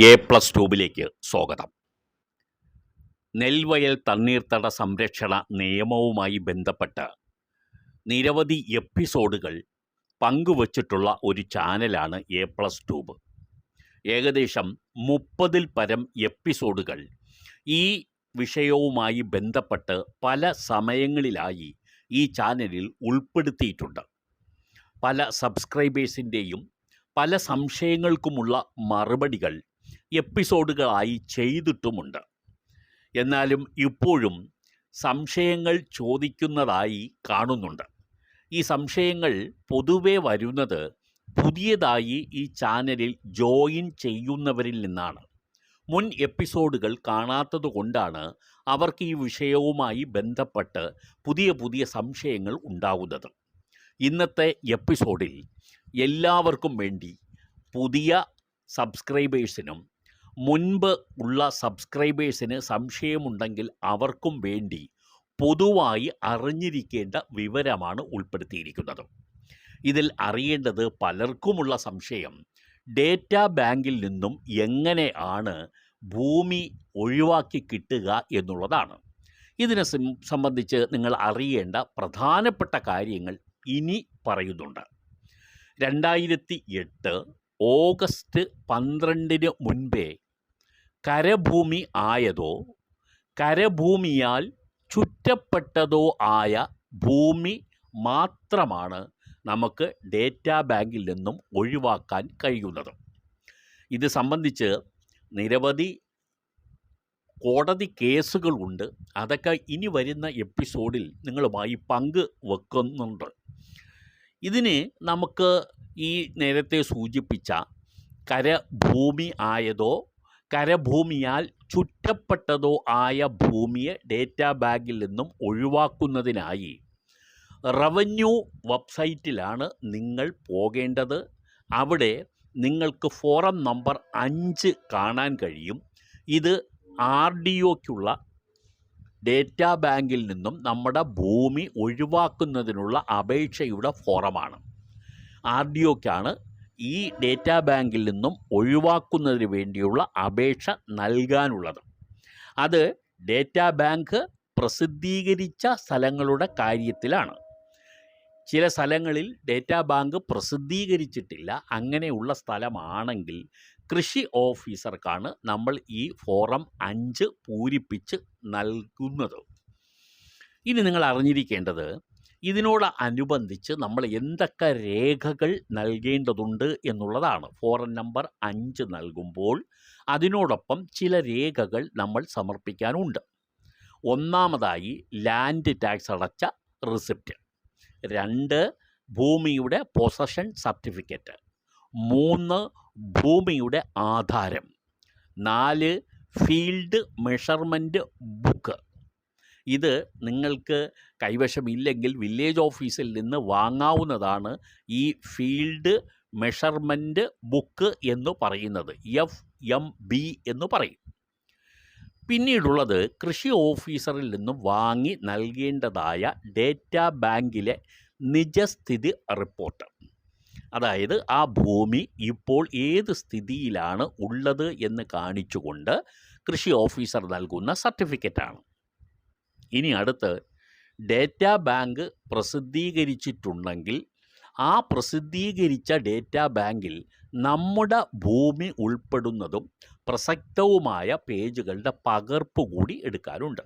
A+ട്യൂബിലേക്ക് സ്വാഗതം. നെൽവയൽ തണ്ണീർത്തട സംരക്ഷണ നിയമവുമായി ബന്ധപ്പെട്ട് നിരവധി എപ്പിസോഡുകൾ പങ്കുവച്ചിട്ടുള്ള ഒരു ചാനലാണ് A+ട്യൂബ്. ഏകദേശം 30-ൽ പരം എപ്പിസോഡുകൾ ഈ വിഷയവുമായി ബന്ധപ്പെട്ട് പല സമയങ്ങളിലായി ഈ ചാനലിൽ ഉൾപ്പെടുത്തിയിട്ടുണ്ട്. പല സബ്സ്ക്രൈബേഴ്സിൻ്റെയും പല സംശയങ്ങൾക്കുമുള്ള മറുപടികൾ എപ്പിസോഡുകളായി ചെയ്തിട്ടുമുണ്ട്. എന്നാലും ഇപ്പോഴും സംശയങ്ങൾ ചോദിക്കുന്നതായി കാണുന്നുണ്ട്. ഈ സംശയങ്ങൾ പൊതുവെ വരുന്നത് പുതിയതായി ഈ ചാനലിൽ ജോയിൻ ചെയ്യുന്നവരിൽ നിന്നാണ്. മുൻ എപ്പിസോഡുകൾ കാണാത്തതുകൊണ്ടാണ് അവർക്ക് ഈ വിഷയവുമായി ബന്ധപ്പെട്ട് പുതിയ സംശയങ്ങൾ ഉണ്ടാകുന്നത്. ഇന്നത്തെ എപ്പിസോഡിൽ എല്ലാവർക്കും വേണ്ടി, പുതിയ സബ്സ്ക്രൈബേഴ്സിനും മുൻപ് ഉള്ള സബ്സ്ക്രൈബേഴ്സിന് സംശയമുണ്ടെങ്കിൽ അവർക്കും വേണ്ടി പൊതുവായി അറിഞ്ഞിരിക്കേണ്ട വിവരമാണ് ഉൾപ്പെടുത്തിയിരിക്കുന്നത്. ഇതിൽ അറിയേണ്ടത് പലർക്കുമുള്ള സംശയം, ഡേറ്റാ ബാങ്കിൽ നിന്നും എങ്ങനെയാണ് ഭൂമി ഒഴിവാക്കി കിട്ടുക എന്നുള്ളതാണ്. ഇതിനെ സംബന്ധിച്ച് നിങ്ങൾ അറിയേണ്ട പ്രധാനപ്പെട്ട കാര്യങ്ങൾ ഇനി പറയുന്നുണ്ട്. 2008 ഓഗസ്റ്റ് 12 മുൻപേ കരഭൂമി ആയതോ കരഭൂമിയാൽ ചുറ്റപ്പെട്ടതോ ആയ ഭൂമി മാത്രമാണ് നമുക്ക് ഡേറ്റാ ബാങ്കിൽ നിന്നും ഒഴിവാക്കാൻ കഴിയുന്നത്. ഇത് സംബന്ധിച്ച് നിരവധി കോടതി കേസുകളുണ്ട്. അതൊക്കെ ഇനി വരുന്ന എപ്പിസോഡിൽ നിങ്ങളുമായി പങ്കുവെക്കുന്നുണ്ട്. ഇതിന് നമുക്ക് ഈ നേരത്തെ സൂചിപ്പിച്ച കരഭൂമി ആയതോ കരഭൂമിയാൽ ചുറ്റപ്പെട്ടതോ ആയ ഭൂമിയെ ഡേറ്റാ ബാങ്കിൽ നിന്നും ഒഴിവാക്കുന്നതിനായി റവന്യൂ വെബ്സൈറ്റിലാണ് നിങ്ങൾ പോകേണ്ടത്. അവിടെ നിങ്ങൾക്ക് ഫോറം നമ്പർ 5 കാണാൻ കഴിയും. ഇത് RDOയ്ക്കുള്ള ഡേറ്റാ ബാങ്കിൽ നിന്നും നമ്മുടെ ഭൂമി ഒഴിവാക്കുന്നതിനുള്ള അപേക്ഷയുടെ ഫോറമാണ്. RDOയ്ക്കാണ് ഈ ഡേറ്റാ ബാങ്കിൽ നിന്നും ഒഴിവാക്കുന്നതിന് വേണ്ടിയുള്ള അപേക്ഷ നൽകാനുള്ളത്. അത് ഡേറ്റാ ബാങ്ക് പ്രസിദ്ധീകരിച്ച സ്ഥലങ്ങളുടെ കാര്യത്തിലാണ്. ചില സ്ഥലങ്ങളിൽ ഡേറ്റാ ബാങ്ക് പ്രസിദ്ധീകരിച്ചിട്ടില്ല. അങ്ങനെയുള്ള സ്ഥലമാണെങ്കിൽ കൃഷി ഓഫീസർക്കാണ് നമ്മൾ ഈ ഫോറം 5 പൂരിപ്പിച്ച് നൽകുന്നത്. ഇനി നിങ്ങൾ അറിഞ്ഞിരിക്കേണ്ടത്, ഇതിനോടനുബന്ധിച്ച് നമ്മൾ എന്തൊക്കെ രേഖകൾ നൽകേണ്ടതുണ്ട് എന്നുള്ളതാണ്. ഫോറം നമ്പർ 5 നൽകുമ്പോൾ അതിനോടൊപ്പം ചില രേഖകൾ നമ്മൾ സമർപ്പിക്കാനുണ്ട്. ഒന്നാമതായി ലാൻഡ് ടാക്സ് അടച്ച റിസിപ്റ്റ്, 2 ഭൂമിയുടെ പൊസഷൻ സർട്ടിഫിക്കറ്റ്, 3 ഭൂമിയുടെ ആധാരം, 4 ഫീൽഡ് മെഷർമെൻറ്റ് ബുക്ക്. ഇത് നിങ്ങൾക്ക് കൈവശമില്ലെങ്കിൽ വില്ലേജ് ഓഫീസിൽ നിന്ന് വാങ്ങാവുന്നതാണ്. ഈ ഫീൽഡ് മെഷർമെൻറ്റ് ബുക്ക് എന്ന് പറയുന്നത് FMB എന്ന് പറയും. പിന്നീടുള്ളത് കൃഷി ഓഫീസറിൽ നിന്ന് വാങ്ങി നൽകേണ്ടതായ ഡേറ്റാ ബാങ്കിലെ നിജസ്ഥിതി റിപ്പോർട്ട്. അതായത് ആ ഭൂമി ഇപ്പോൾ ഏത് സ്ഥിതിയിലാണ് ഉള്ളത് എന്ന് കാണിച്ചുകൊണ്ട് കൃഷി ഓഫീസർ നൽകുന്ന സർട്ടിഫിക്കറ്റാണ്. ഇനി അടുത്ത് ഡേറ്റാ ബാങ്ക് പ്രസിദ്ധീകരിച്ചിട്ടുണ്ടെങ്കിൽ ആ പ്രസിദ്ധീകരിച്ച ഡേറ്റാ ബാങ്കിൽ നമ്മുടെ ഭൂമി ഉൾപ്പെടുന്നതും പ്രസക്തവുമായ പേജുകളുടെ പകർപ്പ് കൂടി എടുക്കാനുണ്ട്.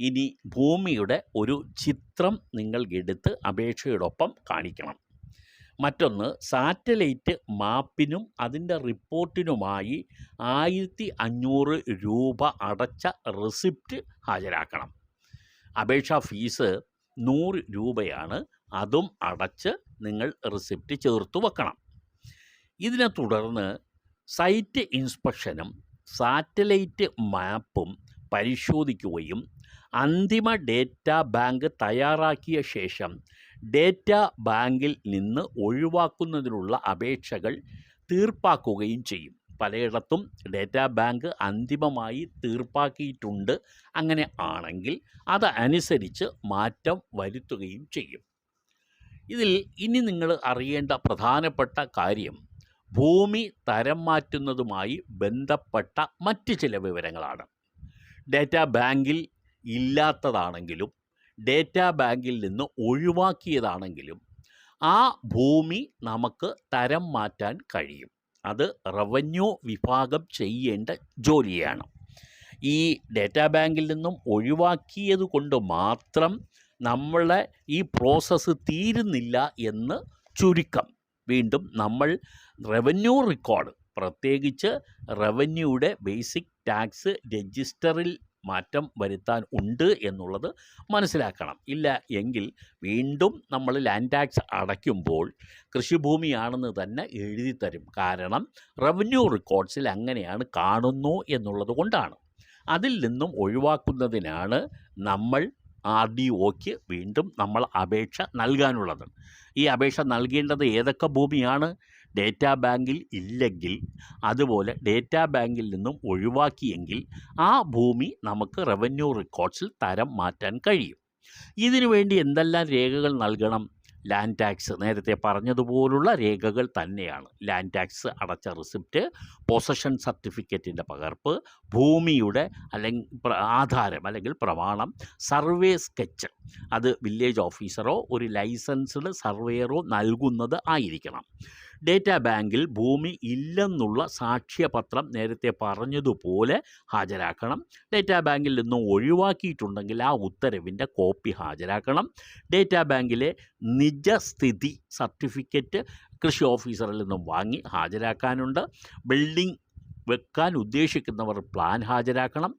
ഇനി ഭൂമിയുടെ ഒരു ചിത്രം നിങ്ങൾ എടുത്ത് അപേക്ഷയോടൊപ്പം കാണിക്കണം. മറ്റൊന്ന്, സാറ്റലൈറ്റ് മാപ്പിനും അതിൻ്റെ റിപ്പോർട്ടിനുമായി 1500 രൂപ അടച്ച റിസിപ്റ്റ് ഹാജരാക്കണം. അപേക്ഷാ ഫീസ് 100 രൂപയാണ്. അതും അടച്ച് നിങ്ങൾ റിസിപ്റ്റ് ചേർത്ത് വെക്കണം. ഇതിനെ തുടർന്ന് സൈറ്റ് ഇൻസ്പെക്ഷനും സാറ്റലൈറ്റ് മാപ്പും പരിശോധിക്കുകയും അന്തിമ ഡേറ്റാ ബാങ്ക് തയ്യാറാക്കിയ ശേഷം ഡേറ്റാ ബാങ്കിൽ നിന്ന് ഒഴിവാക്കുന്നതിനുള്ള അപേക്ഷകൾ തീർപ്പാക്കുകയും ചെയ്യും. പലയിടത്തും ഡേറ്റാ ബാങ്ക് അന്തിമമായി തീർപ്പാക്കിയിട്ടുണ്ട്. അങ്ങനെ ആണെങ്കിൽ അതനുസരിച്ച് മാറ്റം വരുത്തുകയും ചെയ്യും. ഇതിൽ ഇനി നിങ്ങൾ അറിയേണ്ട പ്രധാനപ്പെട്ട കാര്യം, ഭൂമി തരം മാറ്റുന്നതുമായി ബന്ധപ്പെട്ട മറ്റ് ചില വിവരങ്ങളാണ്. ഡേറ്റാ ബാങ്കിൽ ഇല്ലാത്തതാണെങ്കിലും ഡേറ്റാ ബാങ്കിൽ നിന്ന് ഒഴിവാക്കിയതാണെങ്കിലും ആ ഭൂമി നമുക്ക് തരം മാറ്റാൻ കഴിയും. അത് റവന്യൂ വിഭാഗം ചെയ്യേണ്ട ജോലിയാണ്. ഈ ഡേറ്റാ ബാങ്കിൽ നിന്നും ഒഴിവാക്കിയത് കൊണ്ട് മാത്രം നമ്മളെ ഈ പ്രോസസ്സ് തീരുന്നില്ല എന്ന് ചുരുക്കം. വീണ്ടും നമ്മൾ റവന്യൂ റെക്കോർഡ്, പ്രത്യേകിച്ച് റവന്യൂയുടെ ബേസിക് ടാക്സ് രജിസ്റ്ററിൽ മാറ്റം വരുത്താൻ ഉണ്ട് എന്നുള്ളത് മനസ്സിലാക്കണം. ഇല്ല എങ്കിൽ വീണ്ടും നമ്മൾ ലാൻഡ് ടാക്സ് അടയ്ക്കുമ്പോൾ കൃഷിഭൂമിയാണെന്ന് തന്നെ എഴുതി തരും. കാരണം റവന്യൂ റെക്കോർഡ്സിൽ അങ്ങനെയാണ് കാണുന്നു എന്നുള്ളത് കൊണ്ടാണ്. അതിൽ നിന്നും ഒഴിവാക്കുന്നതിനാണ് നമ്മൾ RDOയ്ക്ക് വീണ്ടും നമ്മൾ അപേക്ഷ നൽകാനുള്ളത്. ഈ അപേക്ഷ നൽകേണ്ടത് ഏതൊക്കെ ഭൂമിയാണ്? ഡേറ്റാ ബാങ്കിൽ ഇല്ലെങ്കിൽ, അതുപോലെ ഡേറ്റാ ബാങ്കിൽ നിന്നും ഒഴിവാക്കിയെങ്കിൽ ആ ഭൂമി നമുക്ക് റവന്യൂ റെക്കോർഡ്സിൽ തരം മാറ്റാൻ കഴിയും. ഇതിനു വേണ്ടി എന്തെല്ലാം രേഖകൾ നൽകണം? ലാൻഡ് ടാക്സ്, നേരത്തെ പറഞ്ഞതുപോലുള്ള രേഖകൾ തന്നെയാണ്. ലാൻഡ് ടാക്സ് അടച്ച റിസിപ്റ്റ്, പൊസഷൻ സർട്ടിഫിക്കറ്റിൻ്റെ പകർപ്പ്, ഭൂമിയുടെ അല്ലെങ്കിൽ ആധാരം അല്ലെങ്കിൽ പ്രമാണം, സർവേ സ്കെച്ച്, അത് വില്ലേജ് ഓഫീസറോ ഒരു ലൈസൻസ്ഡ് സർവേയറോ നൽകുന്നത് ആയിരിക്കണം. ഡേറ്റാ ബാങ്കിൽ ഭൂമി ഇല്ലെന്നുള്ള സാക്ഷ്യപത്രം നേരത്തെ പറഞ്ഞതുപോലെ ഹാജരാക്കണം. ഡേറ്റാ ബാങ്കിൽ നിന്നും ഒഴിവാക്കിയിട്ടുണ്ടെങ്കിൽ ആ ഉത്തരവിൻ്റെ കോപ്പി ഹാജരാക്കണം. ഡേറ്റാ ബാങ്കിലെ നിജസ്ഥിതി സർട്ടിഫിക്കറ്റ് കൃഷി ഓഫീസറിൽ നിന്നും വാങ്ങി ഹാജരാക്കാനുണ്ട്. ബിൽഡിംഗ് വെക്കാൻ ഉദ്ദേശിക്കുന്നവർ പ്ലാൻ ഹാജരാക്കണം.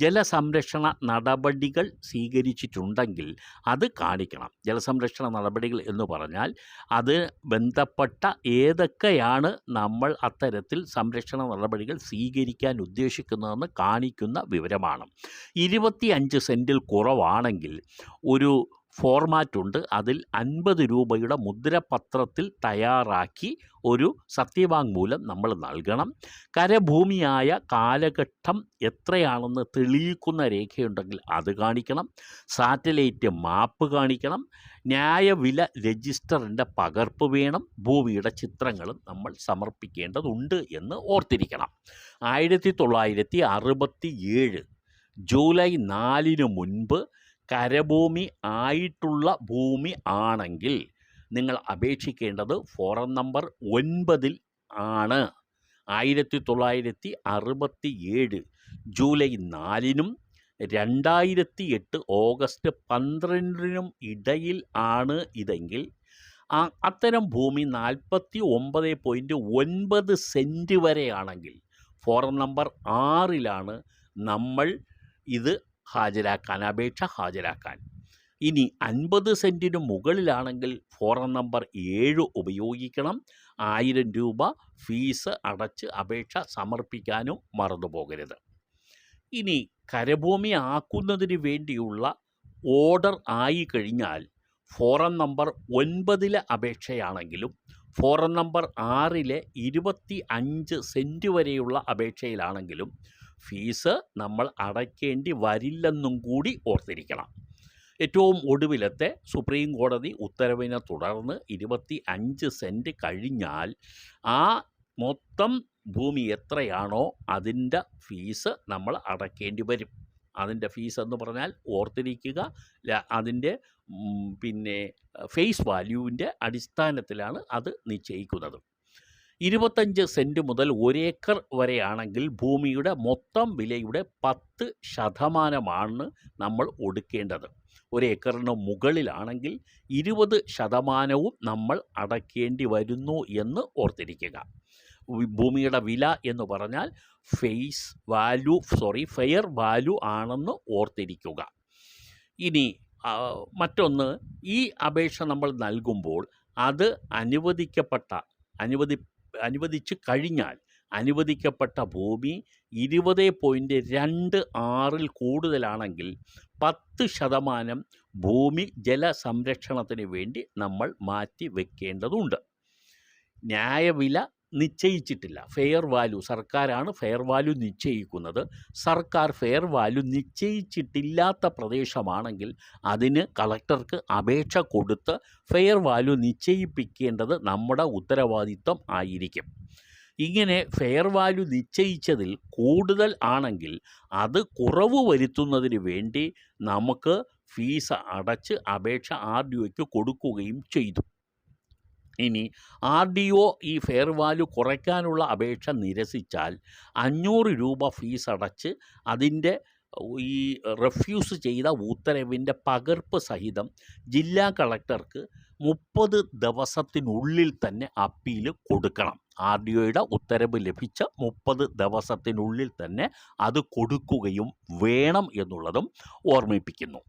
ജലസംരക്ഷണ നടപടികൾ സ്വീകരിച്ചിട്ടുണ്ടെങ്കിൽ അത് കാണിക്കണം. ജലസംരക്ഷണ നടപടികൾ എന്ന് പറഞ്ഞാൽ അത് ബന്ധപ്പെട്ട ഏതൊക്കെയാണ് നമ്മൾ അത്തരത്തിൽ സംരക്ഷണ നടപടികൾ സ്വീകരിക്കാൻ ഉദ്ദേശിക്കുന്നതെന്ന് കാണിക്കുന്ന വിവരമാണ്. 25 സെൻറ്റിൽ കുറവാണെങ്കിൽ ഒരു ഫോർമാറ്റുണ്ട്. അതിൽ 50 രൂപയുടെ മുദ്രപത്രത്തിൽ തയ്യാറാക്കി ഒരു സത്യവാങ്മൂലം നമ്മൾ നൽകണം. കരഭൂമിയായ കാലഘട്ടം എത്രയാണെന്ന് തെളിയിക്കുന്ന രേഖയുണ്ടെങ്കിൽ അത് കാണിക്കണം. സാറ്റലൈറ്റ് മാപ്പ് കാണിക്കണം. ന്യായവില രജിസ്റ്ററിൻ്റെ പകർപ്പ് വേണം. ഭൂമിയുടെ ചിത്രങ്ങളും നമ്മൾ സമർപ്പിക്കേണ്ടതുണ്ട് എന്ന് ഓർത്തിരിക്കണം. 1967 ജൂലൈ 4 മുൻപ് കരഭൂമി ആയിട്ടുള്ള ഭൂമി ആണെങ്കിൽ നിങ്ങൾ അപേക്ഷിക്കേണ്ടത് ഫോറം നമ്പർ 9 ആണ്. 1967 ജൂലൈ 4 2008 ഓഗസ്റ്റ് 12 ഇടയിൽ ആണ് ഇതെങ്കിൽ അത്തരം ഭൂമി 49.9 സെൻറ്റ് വരെയാണെങ്കിൽ ഫോറം നമ്പർ 6 നമ്മൾ ഇത് അപേക്ഷ ഹാജരാക്കാൻ. ഇനി 50 സെൻറ്റിന് മുകളിലാണെങ്കിൽ ഫോറം നമ്പർ 7 ഉപയോഗിക്കണം. 1000 രൂപ ഫീസ് അടച്ച് അപേക്ഷ സമർപ്പിക്കാനും മറന്നുപോകരുത്. ഇനി കരഭൂമി ആക്കുന്നതിന് വേണ്ടിയുള്ള ഓർഡർ ആയി കഴിഞ്ഞാൽ ഫോറം നമ്പർ 9 അപേക്ഷയാണെങ്കിലും ഫോറം നമ്പർ 6 25 സെൻറ്റ് വരെയുള്ള അപേക്ഷയിലാണെങ്കിലും ഫീസ് നമ്മൾ അടയ്ക്കേണ്ടി വരില്ലെന്നും കൂടി ഓർത്തിരിക്കണം. ഏറ്റവും ഒടുവിലത്തെ സുപ്രീം കോടതി ഉത്തരവിനെ തുടർന്ന് 25 സെൻറ്റ് കഴിഞ്ഞാൽ ആ മൊത്തം ഭൂമി എത്രയാണോ അതിൻ്റെ ഫീസ് നമ്മൾ അടയ്ക്കേണ്ടി വരും. അതിൻ്റെ ഫീസ് എന്ന് പറഞ്ഞാൽ ഓർത്തിരിക്കുക, അതിൻ്റെ ഫേസ് വാല്യൂവിൻ്റെ അടിസ്ഥാനത്തിലാണ് അത് നിശ്ചയിക്കുന്നത്. 25 സെൻറ്റ് മുതൽ 1 ഏക്കർ വരെയാണെങ്കിൽ ഭൂമിയുടെ മൊത്തം വിലയുടെ 10% നമ്മൾ ഒടുക്കേണ്ടത്. 1 ഏക്കറിന് മുകളിലാണെങ്കിൽ 20% നമ്മൾ അടയ്ക്കേണ്ടി വരുന്നു എന്ന് ഓർത്തിരിക്കുക. ഭൂമിയുടെ വില എന്ന് പറഞ്ഞാൽ ഫെയർ വാല്യൂ ആണെന്ന് ഓർത്തിരിക്കുക. ഇനി മറ്റൊന്ന്, ഈ അപേക്ഷ നമ്മൾ നൽകുമ്പോൾ അത് അനുവദിച്ചു കഴിഞ്ഞാൽ അനുവദിക്കപ്പെട്ട ഭൂമി 20.26 കൂടുതലാണെങ്കിൽ 10% ഭൂമി ജലസംരക്ഷണത്തിന് വേണ്ടി നമ്മൾ മാറ്റി വയ്ക്കേണ്ടതുണ്ട്. ന്യായവില നിശ്ചയിച്ചിട്ടില്ല, ഫെയർ വാല്യൂ സർക്കാരാണ് ഫെയർ വാല്യൂ നിശ്ചയിക്കുന്നത്. സർക്കാർ ഫെയർ വാല്യൂ നിശ്ചയിച്ചിട്ടില്ലാത്ത പ്രദേശമാണെങ്കിൽ അതിന് കളക്ടർക്ക് അപേക്ഷ കൊടുത്ത് ഫെയർ വാല്യൂ നിശ്ചയിപ്പിക്കേണ്ടത് നമ്മുടെ ഉത്തരവാദിത്വം ആയിരിക്കും. ഇങ്ങനെ ഫെയർ വാല്യൂ നിശ്ചയിച്ചതിൽ കൂടുതൽ ആണെങ്കിൽ അത് കുറവ് വരുത്തുന്നതിന് വേണ്ടി നമുക്ക് ഫീസ് അടച്ച് അപേക്ഷ RDOയ്ക്ക് കൊടുക്കുകയും ചെയ്തു. ഇനി RDO ഈ ഫെയർ വാല്യൂ കുറയ്ക്കാനുള്ള അപേക്ഷ നിരസിച്ചാൽ 500 രൂപ ഫീസ് അടച്ച് അതിൻ്റെ ഈ റെഫ്യൂസ് ചെയ്ത ഉത്തരവിൻ്റെ പകർപ്പ് സഹിതം ജില്ലാ കളക്ടർക്ക് 30 ദിവസത്തിനുള്ളിൽ തന്നെ അപ്പീൽ കൊടുക്കണം. RDOയുടെ ഉത്തരവ് ലഭിച്ച 30 ദിവസത്തിനുള്ളിൽ തന്നെ അത് കൊടുക്കുകയും വേണം എന്നുള്ളതും ഓർമ്മിപ്പിക്കുന്നു.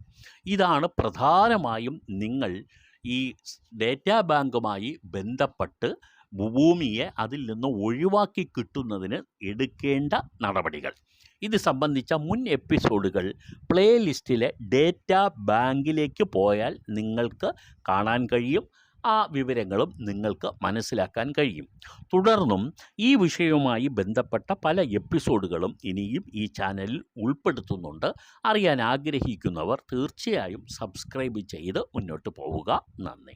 ഇതാണ് പ്രധാനമായും നിങ്ങൾ ഈ ഡേറ്റാ ബാങ്കുമായി ബന്ധപ്പെട്ട് ഭൂമിയെ അതിൽ നിന്ന് ഒഴിവാക്കി കിട്ടുന്നതിന് എടുക്കേണ്ട നടപടികൾ. ഇത് സംബന്ധിച്ച മുൻ എപ്പിസോഡുകൾ പ്ലേലിസ്റ്റിലെ ഡേറ്റാ ബാങ്കിലേക്ക് പോയാൽ നിങ്ങൾക്ക് കാണാൻ കഴിയും. ആ വിവരങ്ങളും നിങ്ങൾക്ക് മനസ്സിലാക്കാൻ കഴിയും. തുടർന്നും ഈ വിഷയവുമായി ബന്ധപ്പെട്ട പല എപ്പിസോഡുകളും ഇനിയും ഈ ചാനലിൽ ഉൾപ്പെടുത്തുന്നുണ്ട്. അറിയാൻ ആഗ്രഹിക്കുന്നവർ തീർച്ചയായും സബ്സ്ക്രൈബ് ചെയ്ത് മുന്നോട്ട് പോവുക. നന്ദി.